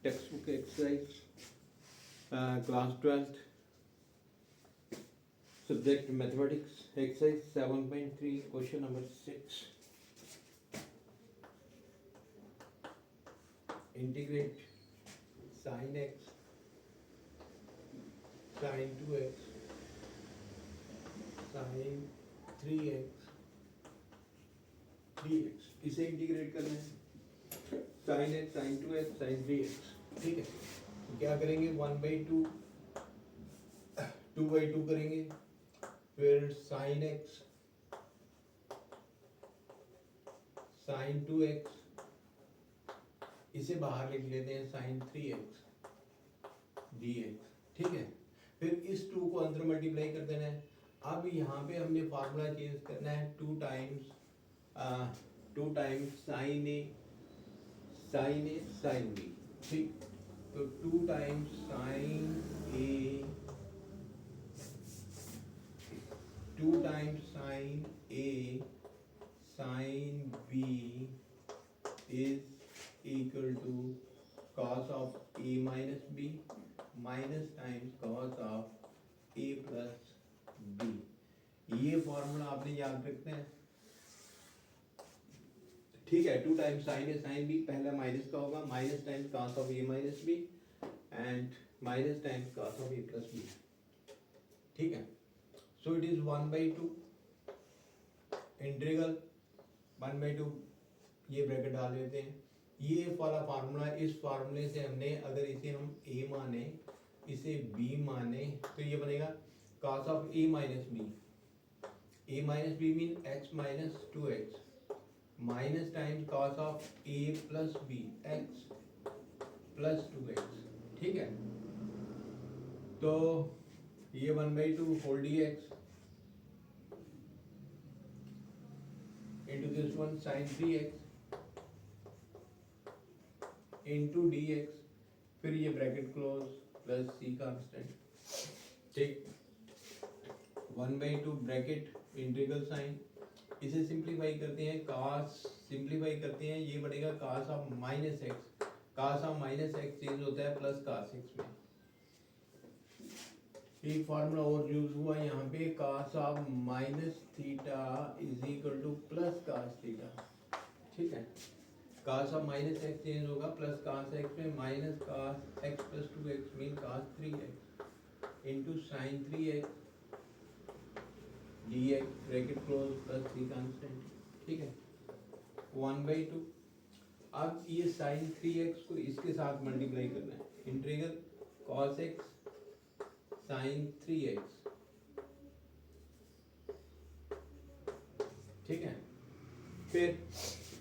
Text book exercise class 12th subject mathematics exercise 7.3 question number 6 integrate sin x sin 2x sin 3x 3x इसे integrate करना है sin x sin 2x sin 3x ठीक है। तो क्या करेंगे 1/2 2/2 करेंगे, फिर sin x sin 2x इसे बाहर लिख लेते हैं sin 3x dx ठीक है। फिर इस 2 को अंदर मल्टीप्लाई कर देना है। अब यहाँ पे हमने फार्मूला चेंज करना है 2 times sin a sin b ठीक। तो 2 times sin a 2 times sin a sin b is equal to cos of a minus b minus times cos of a plus b। ये फॉर्मूला आपने याद रखना है ठीक है। 2 times sin a sin b पहला माइनस का होगा, minus times cos of a minus b and minus times cos of a plus b ठीक है। सो इट इज 1/2 इंटीग्रल 1/2 ये ब्रैकेट डाल देते हैं। ये वाला फार्मूला, इस फार्मूले से हमने अगर इसे हम a माने इसे b माने तो ये बनेगा cos of a minus b mean x minus 2x minus times cos of a plus b x plus 2x ठीक है। तो ये 1/2 whole dx into this one sin 3x into dx फिर ये bracket close plus c constant ठीक। 1/2 bracket integral sign, इसे simplify करते हैं, ये बनेगा cos of minus x, cos of minus x change होता है प्लस cos एक्स में। एक फार्मूला और यूज हुआ यहाँ पे cos of minus theta is equal two plus cos theta ठीक है। cos of minus x change होगा प्लस cos एक्स में, minus cos x plus 2x mean cos 3x into sine 3x dx bracket close plus c constant ठीक है 1/2। अब ये sin 3x को इसके साथ मल्टीप्लाई करना है, integral cos x sin 3x ठीक है। फिर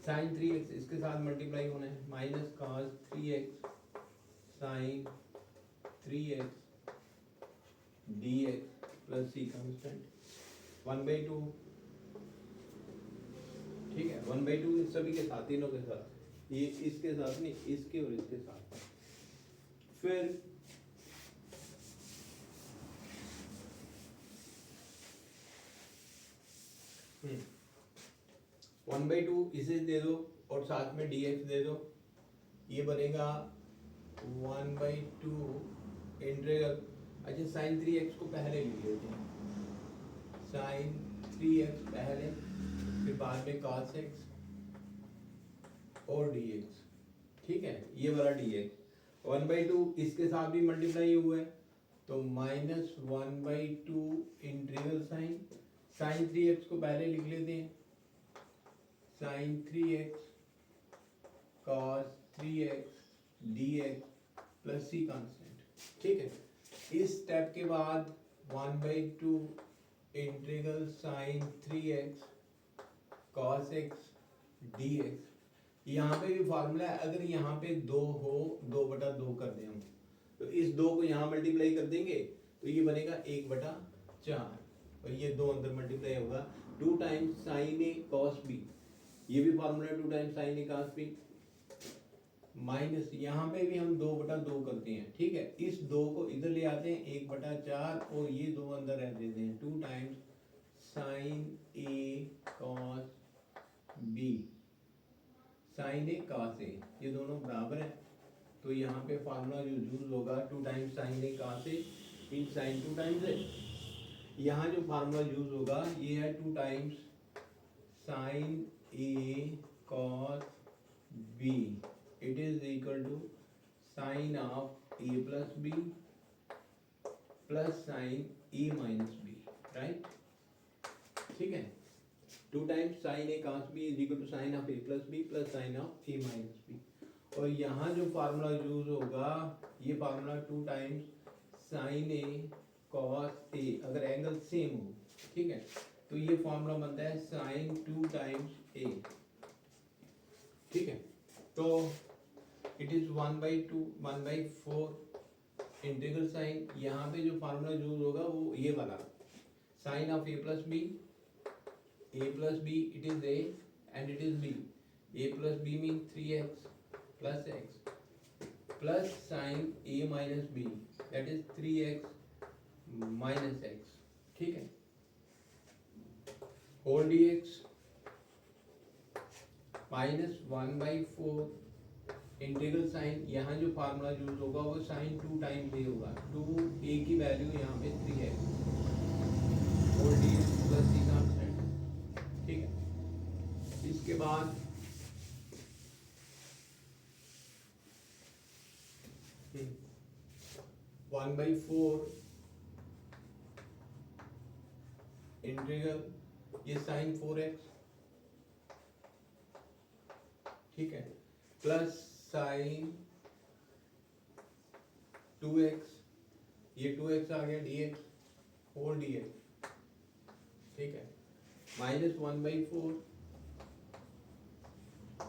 sin 3x इसके साथ मल्टीप्लाई होना है, minus cos 3x sin 3x dx plus c constant 1/2 ठीक है। 1/2 सभी के साथ, तीनों के साथ, ये इसके साथ नहीं, इसके और इसके साथ। फिर वन बाई टू इसे दे दो और साथ में dx दे दो, ये बनेगा 1/2 इंटीग्रल। अच्छा sin 3x को पहले लिख लेते हैं, sin 3x पहले, फिर बाद में cos x और dx ठीक है। ये वाला dx 1/2 इसके साथ भी मल्टीप्लाई हुआ है तो माइनस 1/2 इंटीग्रल sin 3x को पहले लिख लेते हैं, sin 3x cos 3x dx plus c constant ठीक है। इस स्टेप के बाद 1/2 integral sin 3x cos x dx। यहाँ पे भी फार्मूला है, अगर यहाँ पे 2 हो 2/2 कर दें हम तो इस 2 को यहाँ मल्टीप्लाई कर देंगे तो ये बनेगा 1/4 और ये 2 अंदर मल्टीप्लाई होगा 2 times sin a cos b, ये भी formula 2 times sin a cos b minus यहाँ पे भी हम 2/2 करते हैं ठीक है। इस 2 को इधर ले आते हैं 1/4 और ये 2 अंदर रह देते हैं 2 times sin a cos b sine A cos ए, ये दोनों बराबर है। तो यहाँ पे फार्मूला जो यूज होगा 2 टाइम्स साइन ए cos ए इन साइन 2 टाइम्स ए। यहाँ जो फार्मूला यूज होगा ये है 2 times sine A cos B, it is equal to sine of A plus B plus sine A minus B, right. ठीक है, 2 times sine A cos B is equal to sine of A plus B plus sine of A minus B. और यहाँ जो formula use होगा ये formula 2 times sine A cos ए, अगर angle same हो, ठीक है, तो ये फार्मूला बनता है साइन 2 टाइम्स ए। ठीक है, तो इट इज 1/2 1/4 इंटीग्रल साइन। यहाँ पे जो फार्मूला यूज होगा वो ये वाला sine of A plus B it is A and it is B, a plus b mean 3x plus x plus sine a minus b that is 3x minus x। ठीक है, whole dx minus 1/4 integral sine. यहाँ जो formula use होगा वो sign 2 times ए होगा, 2a की value यहाँ पे 3x whole dx plus c constant. ठीक है, इसके बाद 1/4 इंटीग्रल ये साइन 4x, ठीक है, प्लस साइन 2x, ये 2x आ गया dx होल dx। ठीक है, माइनस 1/4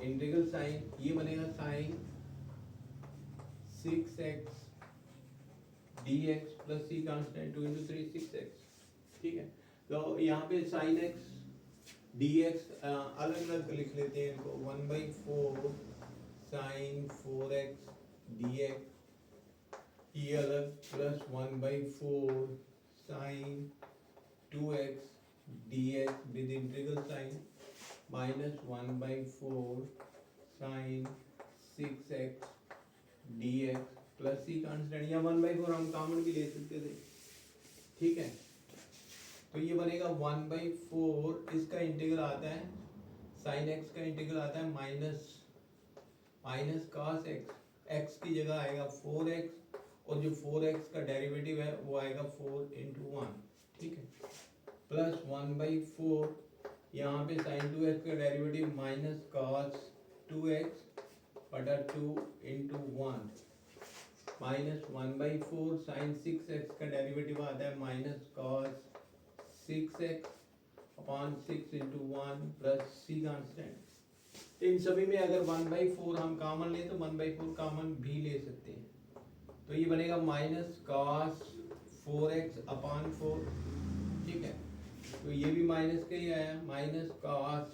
इंटीग्रल साइन, ये बनेगा sine 6x dx plus c constant 2 into 3 6x। ठीक है, तो यहाँ पे साइन x dx अलग अलग लिख लेते हैं इनको, 1/4 साइन 4x dx ये अलग, plus 1/4 sine 2x dx with integral sine minus 1/4 sine 6x dx plus c constant, या 1/4 हम कॉमन भी ले सकते थे। ठीक है, तो ये बनेगा 1/4, इसका इंटीग्रल आता है साइन x का इंटीग्रल आता है माइनस cos x, x की जगह आएगा 4x और जो 4x का डेरिवेटिव है वो आएगा 4 into 1। ठीक है, प्लस 1/4 यहाँ पे साइन 2x का डेरिवेटिव माइनस cos 2x बटा 2 into 1 माइनस 1/4 साइन 6x का डेरिवेटिव आता है minus cos 6x upon 6 into 1 plus c constant. इन सभी में अगर 1/4 हम कॉमन लें तो 1/4 कॉमन भी ले सकते हैं, तो ये बनेगा माइनस cos 4x अपॉन 4। ठीक है, तो ये भी माइनस का ही आया, माइनस cos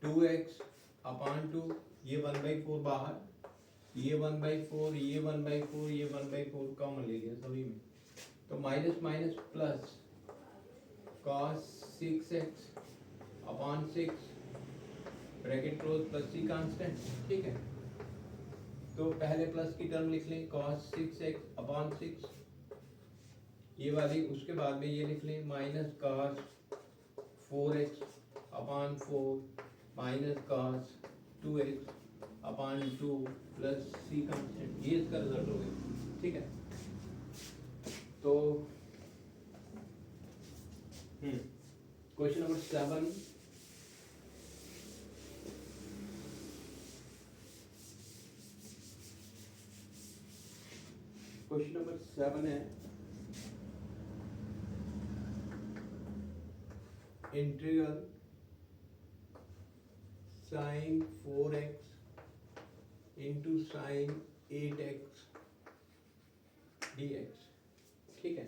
2x अपॉन 2, ये 1/4 बाहर, ये 1/4 ये 1/4 ये 1/4 कॉमन ले लिया सभी में, तो minus minus plus cos 6x upon 6 bracket close plus c constant. ठीक है, तो पहले प्लस की टर्म लिख लें cos 6x अपॉन 6 ये वाली, उसके बाद में ये लिख लें minus cos 4x upon 4 minus cos 2x upon 2 plus c constant, ये इसका रिजल्ट हो गया। ठीक है, तो क्वेश्चन नंबर 7, क्वेश्चन नंबर 7 है integral sine 4x into sine 8x dx। ठीक है,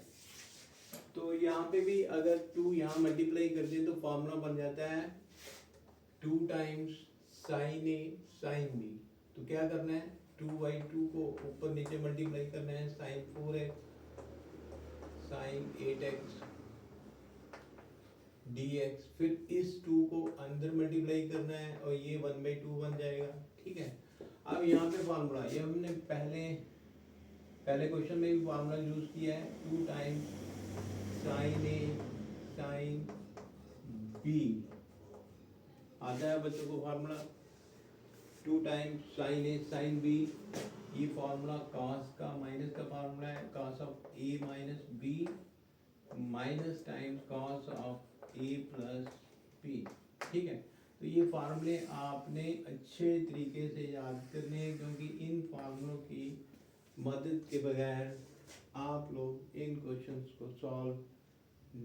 तो यहाँ पे भी अगर 2 यहाँ मल्टीप्लाई कर दें तो फॉर्मूला बन जाता है 2 times sine A sine B. तो क्या करना है, 2/2 को ऊपर नीचे मल्टीप्लाई करना है, sign 4x sign 8x dx, फिर इस 2 को अंदर मल्टीप्लाई करना है और ये 1/2 बन जाएगा। ठीक है, अब यहाँ पे फार्मूला, ये हमने पहले क्वेश्चन में भी फार्मूला यूज किया है, 2 times sine A sine B आता है बच्चों को formula, 2 times sine A sine B. ये फार्मूला cos का माइनस का फार्मूला है, cos of A minus B minus times cos of A plus B. ठीक है, तो ये फार्मूले आपने अच्छे तरीके से याद करने हैं, क्योंकि इन फार्मूलों की मदद के बगैर आप लोग इन क्वेश्चंस को सॉल्व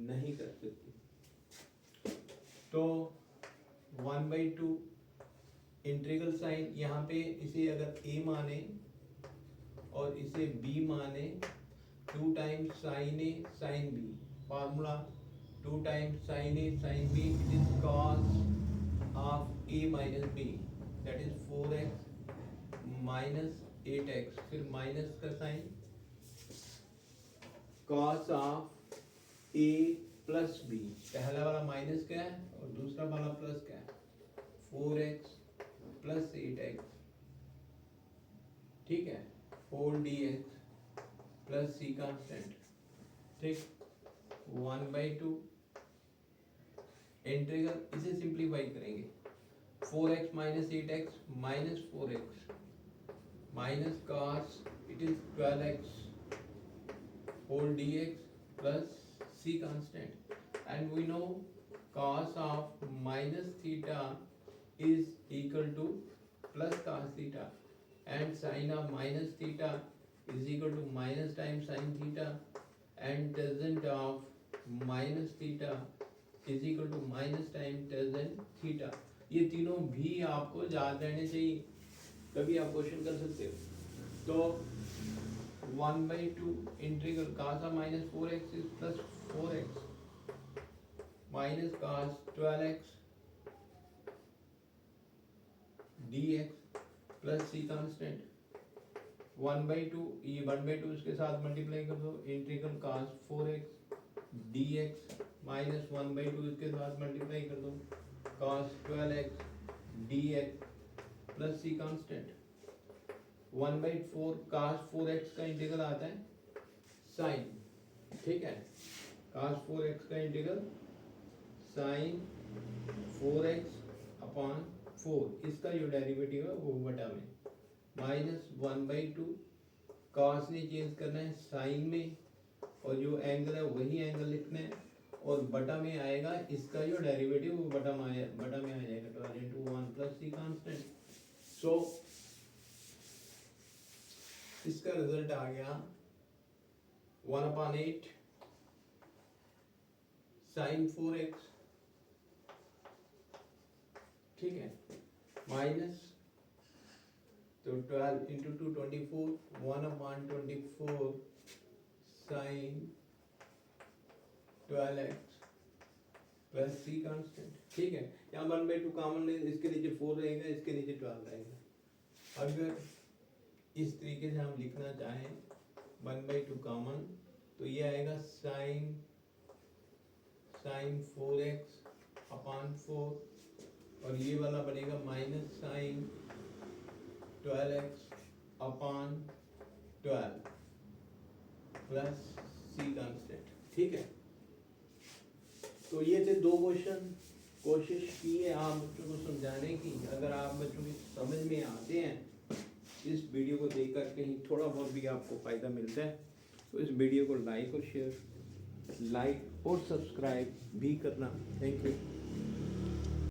नहीं कर सकते। तो 1/2 इंटीग्रल साइन, यहाँ पे इसे अगर a माने और इसे b माने, 2 times sine A sine B, formula 2 times sine A sine B it is cos of a minus b, that is 4x minus 8x, फिर माइनस का sine, cos of a plus b, पहला वाला minus क्या है और दूसरा वाला plus क्या है, 4x प्लस 8x। ठीक है, 4dx प्लस c कांस्टेंट। ठीक, 1/2 इंटीग्रल, इसे सिंप्लीफाई करेंगे, 4x minus 8x minus 4x minus cos it is 12x whole dx plus c constant, and we know cos of minus theta is equal to plus cos theta, and sin of minus theta is equal to minus times sin theta, and tangent of minus theta is equal to minus times tangent theta। ये तीनों भी आपको याद रहने चाहिए, कभी आप question कर सकते हो। तो 1/2 integral cos of minus 4x is plus 4x minus cos 12x dx plus c constant, 1/2, ये 1/2 इसके साथ मल्टीप्लाई कर दो, integral cos 4x dx minus 1/2 इसके साथ मल्टीप्लाई कर दो, cos 12x dx plus c constant, 1/4 cos 4x का इंटीग्रल आता है साइन। ठीक है, cos 4x का इंटीग्रल साइन 4x अपॉन 4, इसका जो डेरिवेटिव है वो बटा में, माइनस 1/2 cos ने चेंज करना है साइन में, और जो एंगल है वही एंगल लिखना है, और बटा में आएगा इसका जो डेरिवेटिव वो बटा में आ जाएगा, 12 into 1 plus c constant। सो इसका रिजल्ट आ गया 1/8 साइन 4x। ठीक है, माइनस, तो 12 into 2 24, 1/24 sine 12x plus c constant. ठीक है, यहाँ 1/2 कॉमन ले, इसके नीचे 4 रहेगा, इसके नीचे 12 रहेगा। अगर इस तरीके से हम लिखना चाहें 1/2 कॉमन, तो ये आएगा साइन 4x अपॉन 4, और ये वाला बनेगा minus sine 12x upon 12 plus c constant. ठीक है, तो ये थे 2 क्वेश्चन। कोशिश की है आप बच्चों को समझाने की, अगर आप बच्चों की समझ में आते हैं, इस वीडियो को देखकर कहीं थोड़ा बहुत भी आपको फ़ायदा मिलता है, तो इस वीडियो को लाइक और सब्सक्राइब भी करना। Thank you.